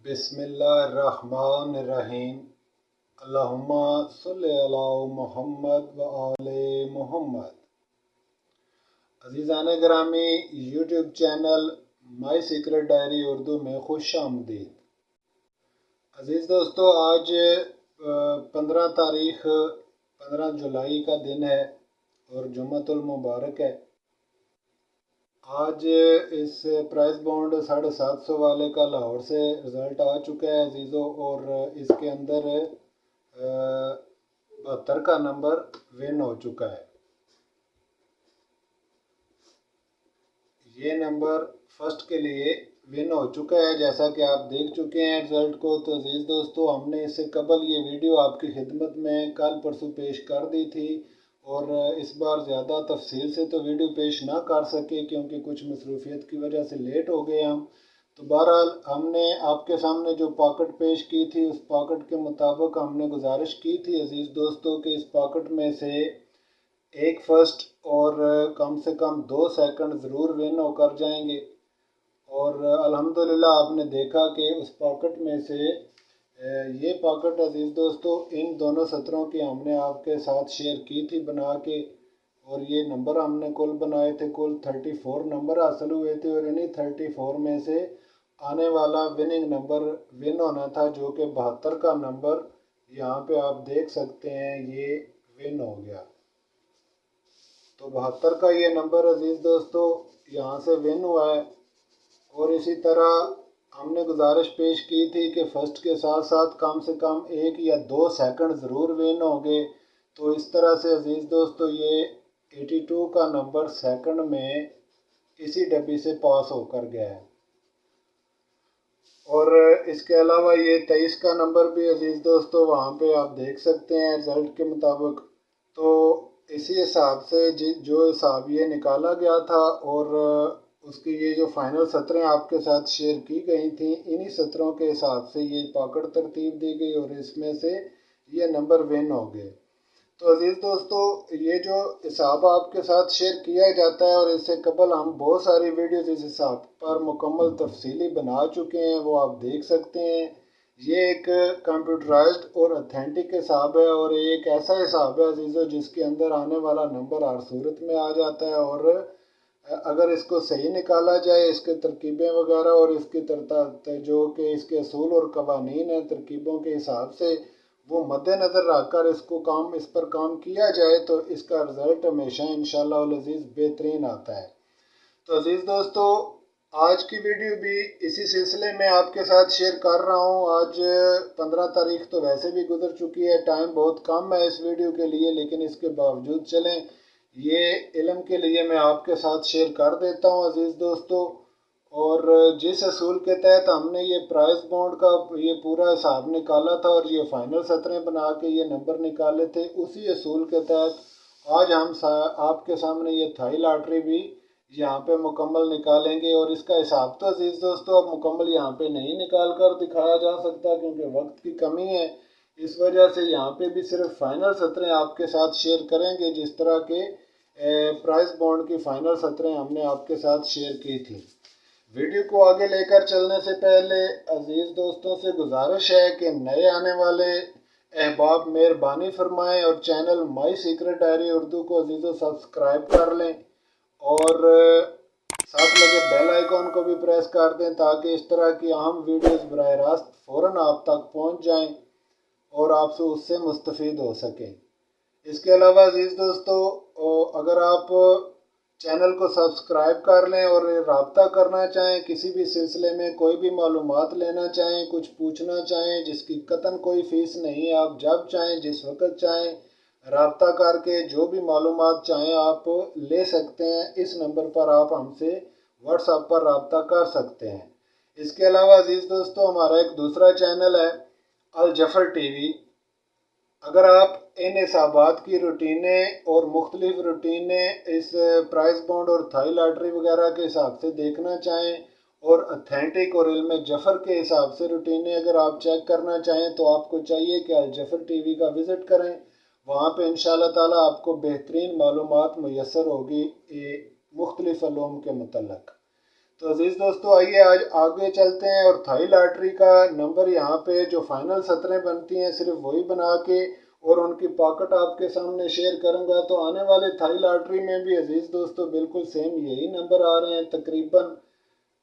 बिस्मिल्लाहिर्रहमानिर्रहीम। अल्लाहुम्मा सल्लि अला मुहम्मद व आले मुहम्मद। अज़ीज़ान गिरामी, YouTube channel my secret diary Urdu में खुश आमदीद। अज़ीज़ दोस्तों, आज 15 जुलाई का दिन है और जुम्मतुल मुबारक है। आज इस प्राइस बॉन्ड 750 वाले का लाहौर से रिज़ल्ट आ चुका है अजीज़ों, और इसके अंदर 72 का नंबर विन हो चुका है। ये नंबर फर्स्ट के लिए विन हो चुका है, जैसा कि आप देख चुके हैं रिज़ल्ट को। तो अजीज़ दोस्तों, हमने इससे कबल ये वीडियो आपकी खिदमत में कल परसों पेश कर दी थी, और इस बार ज़्यादा तफसील से तो वीडियो पेश ना कर सके क्योंकि कुछ मसरूफियत की वजह से लेट हो गए हम। तो बहरहाल हमने आपके सामने जो पॉकेट पेश की थी, उस पॉकेट के मुताबिक हमने गुजारिश की थी अजीज़ दोस्तों कि इस पॉकेट में से एक फर्स्ट और कम से कम 2 सेकंड ज़रूर विन होकर जाएंगे। और अल्हम्दुलिल्लाह आपने देखा कि उस पॉकेट में से ये पॉकेट अजीज़ दोस्तों, इन दोनों सत्रों की हमने आपके साथ शेयर की थी बना के, और ये नंबर हमने कुल बनाए थे। कुल 34 नंबर हासिल हुए थे, और इन्हीं 34 में से आने वाला विनिंग नंबर विन होना था, जो कि 72 का नंबर यहाँ पे आप देख सकते हैं, ये विन हो गया। तो 72 का ये नंबर अजीज़ दोस्तों यहाँ से विन हुआ है। और इसी तरह हमने गुजारिश पेश की थी कि फ़र्स्ट के साथ साथ कम से कम 1 या 2 सेकंड ज़रूर विन होंगे। तो इस तरह से अजीज़ दोस्तों, ये 82 का नंबर सेकंड में इसी डब्बी से पास होकर गया है। और इसके अलावा ये 23 का नंबर भी अजीज़ दोस्तों वहाँ पे आप देख सकते हैं रिज़ल्ट के मुताबिक। तो इसी हिसाब से जो हिसाब ये निकाला गया था, और उसकी ये जो फाइनल सतरें आपके साथ शेयर की गई थी, इन्हीं सत्रों के हिसाब से ये पॉकेट तरतीब दी गई और इसमें से ये नंबर विन हो गए। तो अजीज़ दोस्तों, ये जो हिसाब आपके साथ शेयर किया जाता है, और इससे कबल हम बहुत सारी वीडियोज़ इस हिसाब पर मुकम्मल तफसीली बना चुके हैं, वो आप देख सकते हैं। ये एक कंप्यूटराइज्ड और ऑथेंटिक हिसाब है, और एक ऐसा हिसाब है अजीज़ों जिसके अंदर आने वाला नंबर हर सूरत में आ जाता है। और अगर इसको सही निकाला जाए, इसके तरकीबें वगैरह और इसकी जो कि इसके असूल और कवानीन हैं तरकीबों के हिसाब से, वो मद्देनज़र रखकर इस पर काम किया जाए, तो इसका रिज़ल्ट हमेशा इंशाअल्लाह अज़ीज़ बेहतरीन आता है। तो अज़ीज़ दोस्तों, आज की वीडियो भी इसी सिलसिले में आपके साथ शेयर कर रहा हूँ। आज 15 तारीख तो वैसे भी गुजर चुकी है, टाइम बहुत कम है इस वीडियो के लिए, लेकिन इसके बावजूद चलें, ये इल्म के लिए मैं आपके साथ शेयर कर देता हूँ अज़ीज़ दोस्तों। और जिस असूल के तहत हमने ये प्राइस बॉन्ड का ये पूरा हिसाब निकाला था और ये फाइनल सतरें बना के ये नंबर निकाले थे, उसी असूल के तहत आज हम आपके सामने ये थाई लॉटरी भी यहाँ पे मुकम्मल निकालेंगे। और इसका हिसाब तो अजीज़ दोस्तों अब मुकम्मल यहाँ पे नहीं निकाल कर दिखाया जा सकता क्योंकि वक्त की कमी है। इस वजह से यहाँ पे भी सिर्फ फाइनल सतरें आपके साथ शेयर करेंगे, जिस तरह के प्राइस बॉन्ड की फाइनल सतरें हमने आपके साथ शेयर की थी। वीडियो को आगे लेकर चलने से पहले अजीज़ दोस्तों से गुजारिश है कि नए आने वाले अहबाब मेहरबानी फरमाएं और channel my secret diary Urdu को अजीज़ों सब्सक्राइब कर लें, और साथ लगे बेल आइकॉन को भी प्रेस कर दें ताकि इस तरह की अहम वीडियोस बराह रास्त फ़ौरन आप तक पहुंच जाएं और आपसे उससे मुस्तफ़ीद हो सकें। इसके अलावा अजीज़ दोस्तों, अगर आप चैनल को सब्सक्राइब कर लें और रब्ता करना चाहें, किसी भी सिलसिले में कोई भी मालूमात लेना चाहें, कुछ पूछना चाहें, जिसकी कतन कोई फ़ीस नहीं है, आप जब चाहें जिस वक़्त चाहें रब्ता करके जो भी मालूमात चाहें आप ले सकते हैं। इस नंबर पर आप हमसे व्हाट्सएप पर रब्ता कर सकते हैं। इसके अलावा अजीज़ दोस्तों, हमारा एक दूसरा चैनल है अल जफ़र टीवी। अगर आप इन हिसाबात की रूटीनें और मुख्तलिफ रूटीनें इस प्राइस बॉन्ड और थाई लॉटरी वगैरह के हिसाब से देखना चाहें, और अथेंटिक और इल्म जफ़र के हिसाब से रूटीनें अगर आप चेक करना चाहें, तो आपको चाहिए कि अल जफ़र टीवी का विज़िट करें। वहाँ पे इंशाअल्लाह ताला आपको बेहतरीन मालूमात मुयस्सर होगी मुख्तलिफ अलूम के मुतल्लक़। تو عزیز دوستو آئیے آج آگے چلتے ہیں اور تھائی لاٹری کا نمبر یہاں پہ جو فائنل سطریں بنتی ہیں صرف وہی بنا کے اور ان کی پاکٹ آپ کے سامنے شیئر کروں گا۔ تو آنے والے تھائی لاٹری میں بھی عزیز دوستو بالکل سیم یہی نمبر آ رہے ہیں تقریباً،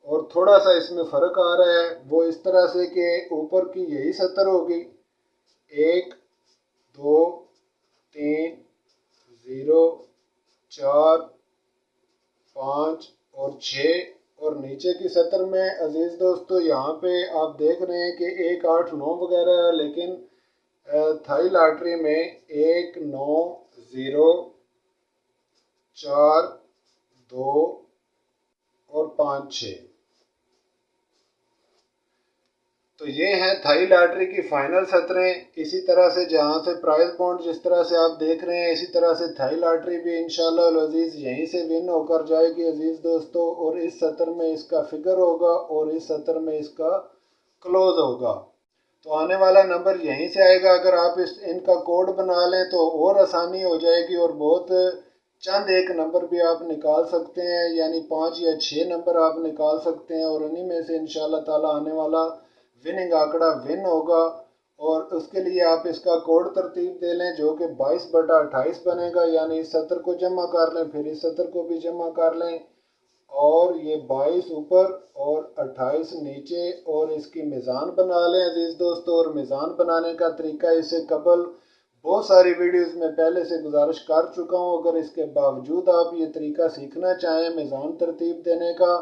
اور تھوڑا سا اس میں فرق آ رہا ہے، وہ اس طرح سے کہ اوپر کی یہی سطر ہوگی 1 2 3 0 4 5 اور 6، اور نیچے کی سطر میں عزیز دوستو یہاں پہ آپ دیکھ رہے ہیں کہ 1 8 9 وغیرہ ہے، لیکن تھائی لاٹری میں 1 9 0 4 2 اور 5 6۔ تو یہ ہیں تھائی لاٹری کی فائنل سطریں۔ اسی طرح سے جہاں سے پرائز بانڈ جس طرح سے آپ دیکھ رہے ہیں، اسی طرح سے تھائی لاٹری بھی انشاءاللہ العزیز یہیں سے ون ہو کر جائے گی عزیز دوستو، اور اس سطر میں اس کا فگر ہوگا اور اس سطر میں اس کا کلوز ہوگا۔ تو آنے والا نمبر یہیں سے آئے گا۔ اگر آپ ان کا کوڈ بنا لیں تو اور آسانی ہو جائے گی، اور بہت چند ایک نمبر بھی آپ نکال سکتے ہیں، یعنی 5 یا 6 نمبر آپ نکال سکتے ہیں، اور انہی میں سے انشاءاللہ تعالی آنے والا وننگ آنکڑا ون ہوگا۔ اور اس کے لیے آپ اس کا کوڈ ترتیب دے لیں جو کہ 22/28 بنے گا، یعنی اس سطر کو جمع کر لیں پھر اس سطر کو بھی جمع کر لیں، اور یہ 22 اوپر اور 28 نیچے، اور اس کی میزان بنا لیں عزیز دوستو۔ اور میزان بنانے کا طریقہ اس سے قبل بہت ساری ویڈیوز میں پہلے سے گزارش کر چکا ہوں، اگر اس کے باوجود آپ یہ طریقہ سیکھنا چاہیں میزان ترتیب دینے کا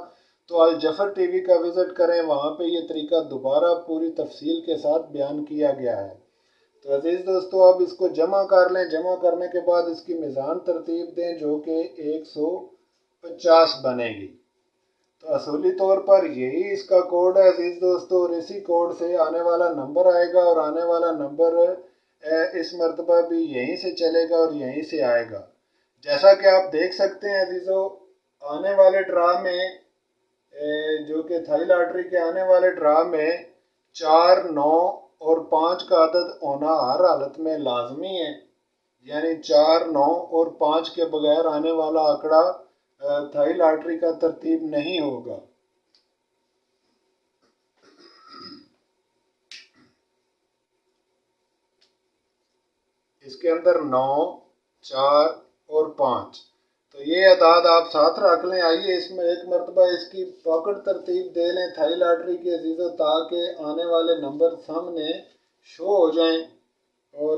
تو الجفر ٹی وی کا وزٹ کریں، وہاں پہ یہ طریقہ دوبارہ پوری تفصیل کے ساتھ بیان کیا گیا ہے۔ تو عزیز دوستو اب اس کو جمع کر لیں، جمع کرنے کے بعد اس کی میزان ترتیب دیں جو کہ 150 بنے گی۔ تو اصولی طور پر یہی اس کا کوڈ ہے عزیز دوستو، اور اسی کوڈ سے آنے والا نمبر آئے گا، اور آنے والا نمبر اس مرتبہ بھی یہیں سے چلے گا اور یہیں سے آئے گا۔ جیسا کہ آپ دیکھ سکتے ہیں عزیزو، آنے والے ڈرا میں جو کہ تھائی لاٹری کے آنے والے ڈرا میں 4 9 اور 5 کا عدد ہونا ہر حالت میں لازمی ہے، یعنی 4 9 اور 5 کے بغیر آنے والا آنکڑا تھائی لاٹری کا ترتیب نہیں ہوگا۔ اس کے اندر 9 4 اور 5، تو یہ اعداد آپ ساتھ رکھ لیں۔ آئیے اس میں ایک مرتبہ اس کی پاکٹ ترتیب دے لیں تھائی لاٹری کے عزیزو، تاکہ آنے والے نمبر سامنے شو ہو جائیں اور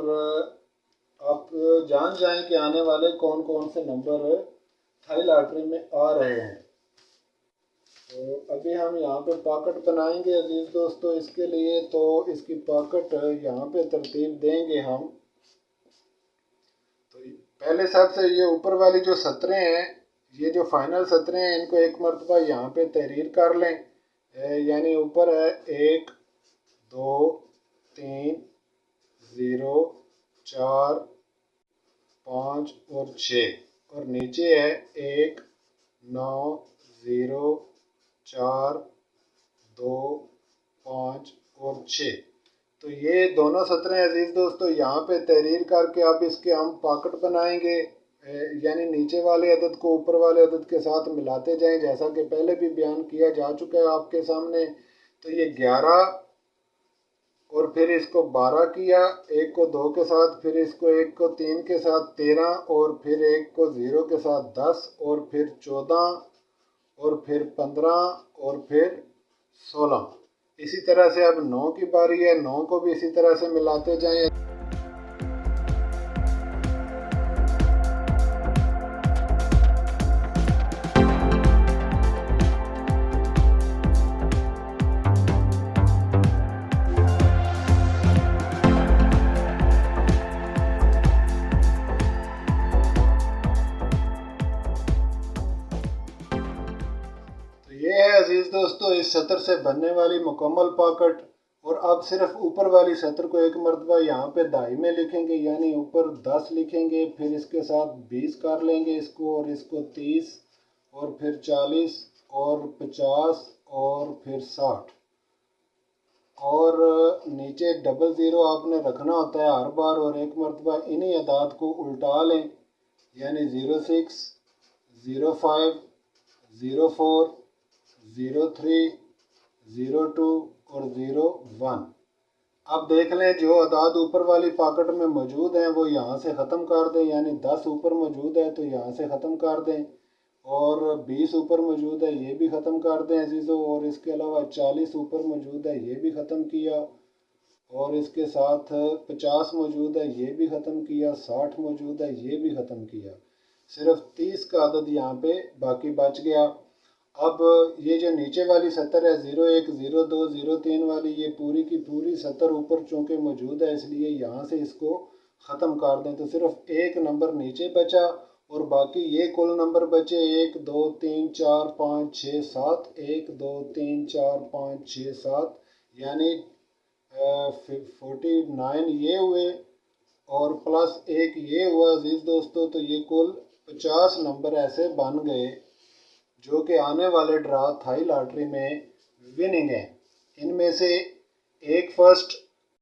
آپ جان جائیں کہ آنے والے کون کون سے نمبر تھائی لاٹری میں آ رہے ہیں۔ تو ابھی ہم یہاں پہ پاکٹ بنائیں گے عزیز دوستو، اس کے لیے تو اس کی پاکٹ یہاں پہ ترتیب دیں گے ہم۔ تو پہلے سب سے یہ اوپر والی جو سطریں ہیں، یہ جو فائنل سطریں ہیں، ان کو ایک مرتبہ یہاں پہ تحریر کر لیں، یعنی اوپر ہے 1 2 3 0 4 5 اور 6، اور نیچے ہے 1 9 0 4 2 5 اور 6۔ تو یہ دونوں سطریں عزیز دوستو یہاں پہ تحریر کر کے اب اس کے ہم پاکٹ بنائیں گے، یعنی نیچے والے عدد کو اوپر والے عدد کے ساتھ ملاتے جائیں، جیسا کہ پہلے بھی بیان کیا جا چکا ہے آپ کے سامنے۔ تو یہ 11 اور پھر اس کو 12 کیا، 1 کو 2 کے ساتھ، پھر اس کو 1 کو 3 کے ساتھ 13، اور پھر 1 کو 0 کے ساتھ 10، اور پھر 14 اور پھر 15 اور پھر 16۔ اسی طرح سے اب 9 کی باری ہے، 9 کو بھی اسی طرح سے ملاتے جائیں۔ یہ ہے عزیز دوستو اس سطر سے بننے والی مکمل پاکٹ، اور اب صرف اوپر والی سطر کو ایک مرتبہ یہاں پہ دہائی میں لکھیں گے، یعنی اوپر 10 لکھیں گے، پھر اس کے ساتھ 20 کر لیں گے اس کو، اور اس کو 30 اور پھر 40 اور 50 اور پھر 60، اور نیچے 00 آپ نے رکھنا ہوتا ہے ہر بار، اور ایک مرتبہ انہی اعداد کو الٹا لیں، یعنی 06 05 04 03, 02 और 01। अब देख लें जो अदाद ऊपर वाली पॉकेट में मौजूद हैं वो यहाँ से ख़त्म कर दें, यानी 10 ऊपर मौजूद है तो यहाँ से ख़त्म कर दें, और 20 ऊपर मौजूद है ये भी ख़त्म कर दें अजीज़ों, और इसके अलावा 40 ऊपर मौजूद है ये भी ख़त्म किया, और इसके साथ 50 मौजूद है ये भी ख़त्म किया, 60 मौजूद है ये भी ख़त्म किया। सिर्फ 30 का अदद यहाँ पे बाकी बच गया। अब ये जो नीचे वाली 70 है 01, 02, 03 वाली, ये पूरी की पूरी 70 ऊपर चूँकि मौजूद है इसलिए यहाँ से इसको ख़त्म कर दें, तो सिर्फ एक नंबर नीचे बचा और बाकी ये कुल नंबर बचे 1, 2, 3, 4, 5, 6, 7, 1, 2, 3, 4, 5, 6, 7, यानी 49 ये हुए और प्लस एक ये हुआ अजीज़ दोस्तों, तो ये कुल 50 नंबर ऐसे बन गए जो कि आने वाले ड्रा थाई लॉटरी में विनिंग है। इनमें से एक फर्स्ट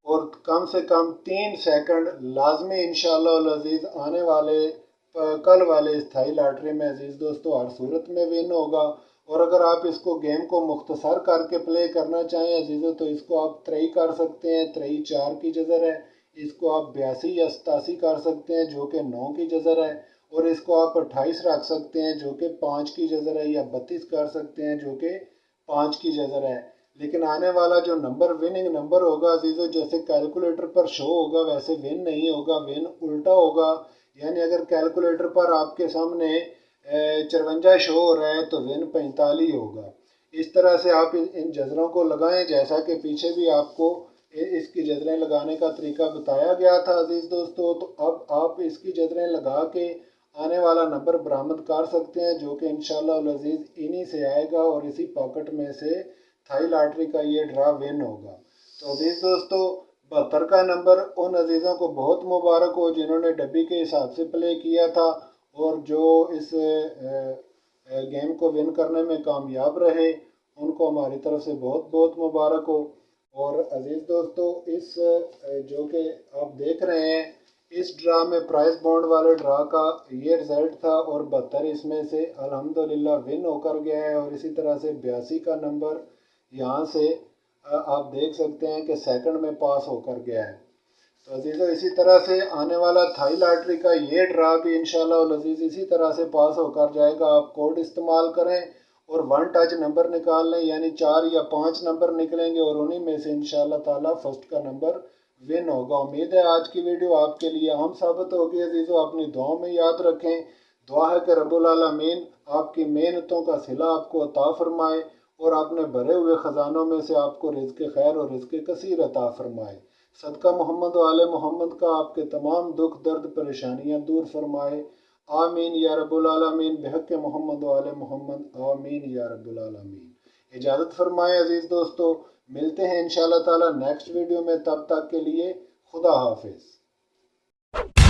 और कम से कम 3 सेकंड लाजमी इंशाअल्लाह अजीज़ आने वाले कल वाले इस थाई लॉटरी में अजीज़ दोस्तों हर सूरत में विन होगा। और अगर आप इसको गेम को मुख्तसर करके प्ले करना चाहें अजीज़ों तो इसको आप 3 कर सकते हैं, 3 4 की जज़र है, इसको आप 82 या 87 कर सकते हैं जो कि 9 की जज़र है, और इसको आप 28 रख सकते हैं जो कि 5 की जज़र है, या 32 कर सकते हैं जो कि 5 की जज़र है। लेकिन आने वाला जो नंबर विनिंग नंबर होगा अजीज़ों, जैसे कैलकुलेटर पर शो होगा वैसे विन नहीं होगा, विन उल्टा होगा। यानी अगर कैलकुलेटर पर आपके सामने 54 शो हो रहा है तो विन 45 होगा। इस तरह से आप इन जजरों को लगाएं, जैसा कि पीछे भी आपको इसकी जजरें लगाने का तरीका बताया गया था अजीज़ दोस्तों। तो अब आप इसकी जजरें लगा के आने वाला नंबर बरामद कर सकते हैं जो कि इंशाअल्लाह अजीज़ इन्हीं से आएगा और इसी पॉकेट में से थाई लॉटरी का ये ड्रा विन होगा। तो अजीज़ दोस्तों 72 का नंबर उन अजीज़ों को बहुत मुबारक हो जिन्होंने डब्बी के हिसाब से प्ले किया था और जो इस गेम को विन करने में कामयाब रहे, उनको हमारी तरफ से बहुत बहुत मुबारक हो। और अजीज़ दोस्तों इस जो कि आप देख रहे हैं इस ड्रा में प्राइस बॉन्ड वाले ड्रा का ये रिज़ल्ट था और 72 इसमें से अल्हम्दुलिल्लाह विन होकर गया है। और इसी तरह से 82 का नंबर यहाँ से आप देख सकते हैं कि सेकंड में पास होकर गया है। तो अजीज़ों इसी तरह से आने वाला थाई लॉटरी का ये ड्रा भी इंशाअल्लाह अजीज़ इसी तरह से पास होकर जाएगा। आप कोड इस्तेमाल करें और 1 टच नंबर निकाल लें, यानी 4 या 5 नंबर निकलेंगे और उन्हीं में से इंशाअल्लाह ताला फर्स्ट का नंबर विन होगा। उम्मीद है आज की वीडियो आपके लिए अहम साबित होगी अजीज़ों, अपनी दुआओं में याद रखें। दुआ है कि रब्बुल आलमीन आपकी मेहनतों का सिला आपको अता फरमाए और अपने भरे हुए ख़जानों में से आपको रिज़्क़ खैर और रिज़्क़ कसीर अता फरमाए। सदका मोहम्मद व आले मोहम्मद का आपके तमाम दुख दर्द परेशानियाँ दूर फरमाए। आमीन या रब्बुल आलमीन बिहक़ मोहम्मद व आले मोहम्मद, आमीन या रब्बुल आलमीन। इजाज़त फरमाए अजीज़ दोस्तों, मिलते हैं इंशाअल्लाह ताला नेक्स्ट वीडियो में, तब तक के लिए खुदा हाफिज़।